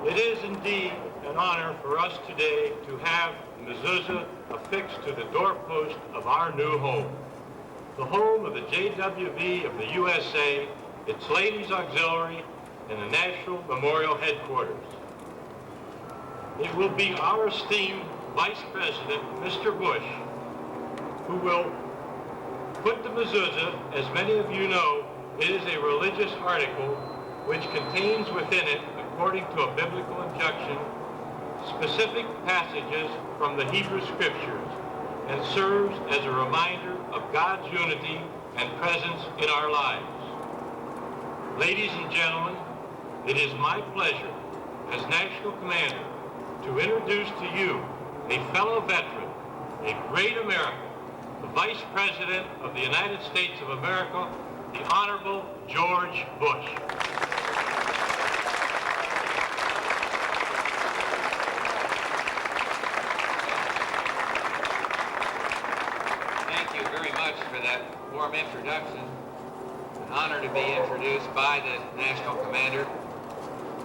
It is indeed an honor for us today to have mezuzah affixed to the doorpost of our new home, the home of the JWV of the USA, its Ladies Auxiliary, and the National Memorial Headquarters. It will be our esteemed Vice President, Mr. Bush, who will put the mezuzah. As many of you know, it is a religious article which contains within it, according to a biblical injunction, specific passages from the Hebrew Scriptures, and serves as a reminder of God's unity and presence in our lives. Ladies and gentlemen, it is my pleasure as National Commander to introduce to you a fellow veteran, a great American, the Vice President of the United States of America, the Honorable George Bush. Thank you very much for that warm introduction. It's an honor to be introduced by the National Commander. I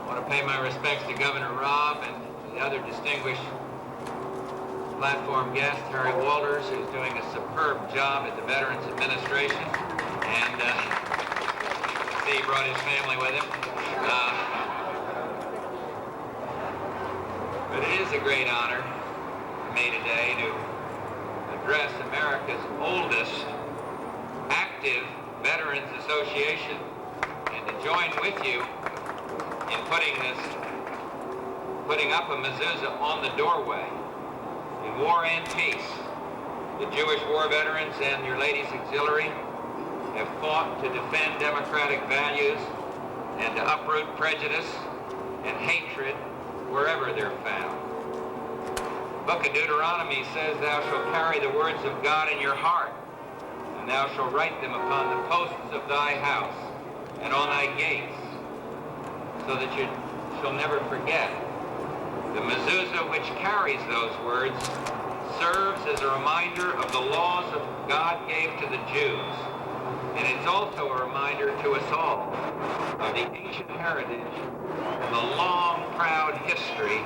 want to pay my respects to Governor Robb and the other distinguished platform guest, Harry Walters, who's doing a superb job at the Veterans Administration. And he brought his family with him. But it is a great honor for me today to address America's oldest active Veterans Association and to join with you in putting up a mezuzah on the doorway. In war and peace, the Jewish war veterans and your Ladies Auxiliary have fought to defend democratic values and to uproot prejudice and hatred wherever they're found. The book of Deuteronomy says, "Thou shalt carry the words of God in your heart, and thou shalt write them upon the posts of thy house and on thy gates, so that you shall never forget." The mezuzah, which carries those words, serves as a reminder of the laws that God gave to the Jews. And it's also a reminder to us all of the ancient heritage and the long, proud history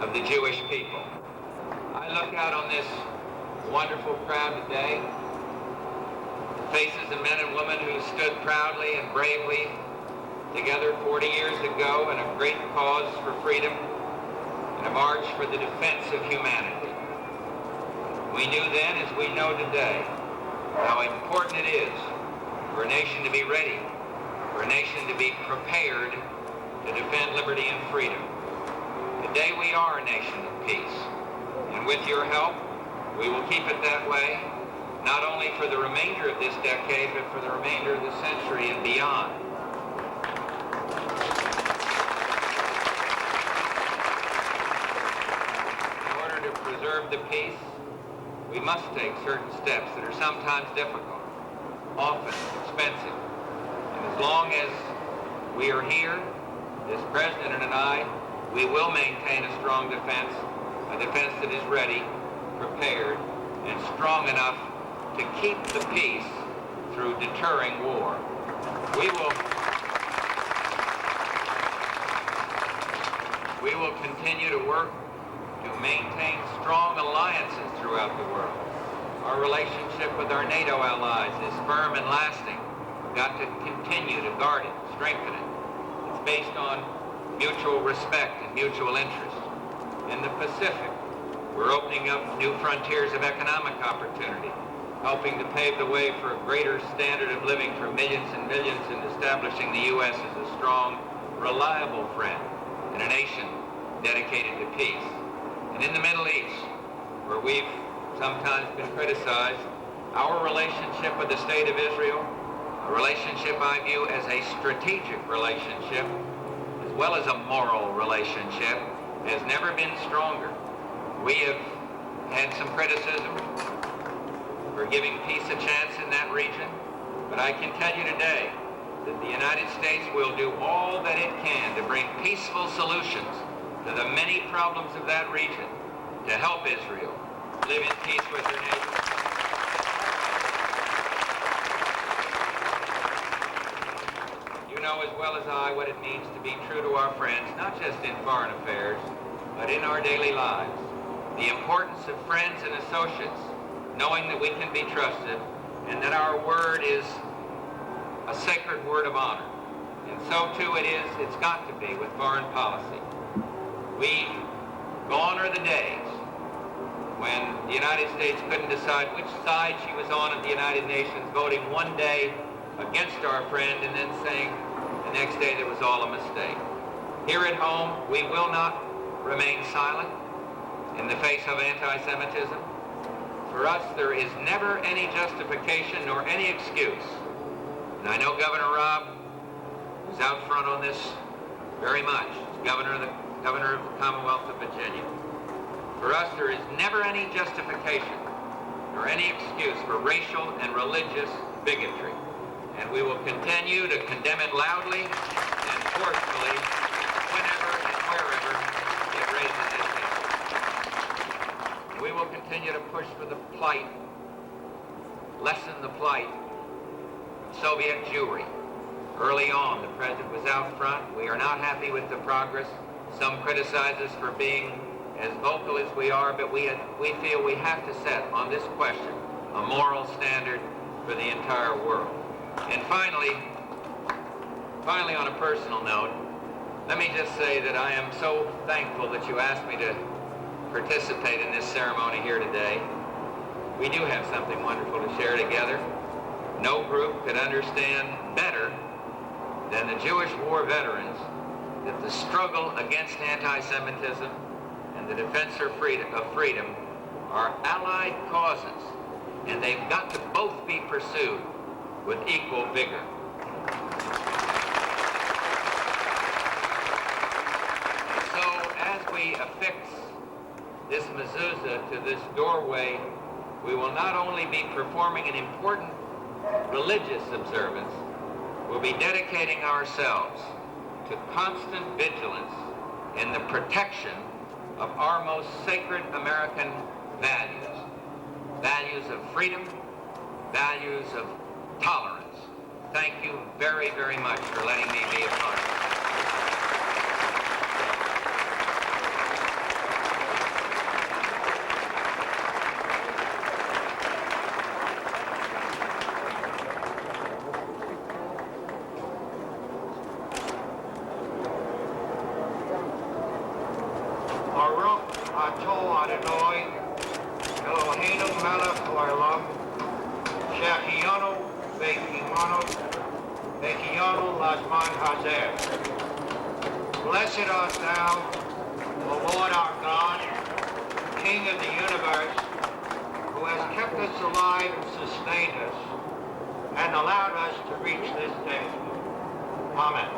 of the Jewish people. I look out on this wonderful crowd today, the faces of men and women who stood proudly and bravely together 40 years ago in a great cause for freedom, in a march for the defense of humanity. We knew then, as we know today, how important it is for a nation to be ready, for a nation to be prepared to defend liberty and freedom. Today we are a nation of peace, and with your help, we will keep it that way, not only for the remainder of this decade, but for the remainder of the century and beyond. Preserve the peace, we must take certain steps that are sometimes difficult, often expensive. And as long as we are here, this President and I, we will maintain a strong defense, a defense that is ready, prepared, and strong enough to keep the peace through deterring war. We will continue to work to maintain strong alliances throughout the world. Our relationship with our NATO allies is firm and lasting. We've got to continue to guard it, strengthen it. It's based on mutual respect and mutual interest. In the Pacific, we're opening up new frontiers of economic opportunity, helping to pave the way for a greater standard of living for millions and millions, and establishing the U.S. as a strong, reliable friend and a nation dedicated to peace. And in the Middle East, where we've sometimes been criticized, our relationship with the State of Israel, a relationship I view as a strategic relationship, as well as a moral relationship, has never been stronger. We have had some criticism for giving peace a chance in that region, but I can tell you today that the United States will do all that it can to bring peaceful solutions to the many problems of that region, to help Israel live in peace with her neighbors. You know as well as I what it means to be true to our friends, not just in foreign affairs, but in our daily lives. The importance of friends and associates, knowing that we can be trusted and that our word is a sacred word of honor. And so too it's got to be with foreign policy. Gone are the days when the United States couldn't decide which side she was on at the United Nations, voting one day against our friend and then saying the next day that was all a mistake. Here at home, we will not remain silent in the face of anti-Semitism. For us, there is never any justification nor any excuse. And I know Governor Robb is out front on this very much. He's governor of the Commonwealth of Virginia. For us, there is never any justification nor any excuse for racial and religious bigotry. And we will continue to condemn it loudly and forcefully whenever and wherever it raises its head. We will continue to push for the plight, lessen the plight of Soviet Jewry. Early on, the president was out front. We are not happy with the progress. Some criticize us for being as vocal as we are, but we feel we have to set on this question a moral standard for the entire world. And finally, on a personal note, let me just say that I am so thankful that you asked me to participate in this ceremony here today. We do have something wonderful to share together. No group could understand better than the Jewish war veterans that the struggle against anti-Semitism and the defense of freedom are allied causes, and they've got to both be pursued with equal vigor. So as we affix this mezuzah to this doorway, we will not only be performing an important religious observance, we'll be dedicating ourselves to constant vigilance in the protection of our most sacred American values. Values of freedom, values of tolerance. Thank you very, very much for letting me be a part of it. Baruch atah Adonai, Eloheinu melech haolam, she'achiyanu v'kiyanu lazman hazeh. Blessed art thou, O Lord our God, King of the universe, who has kept us alive and sustained us, and allowed us to reach this day. Amen.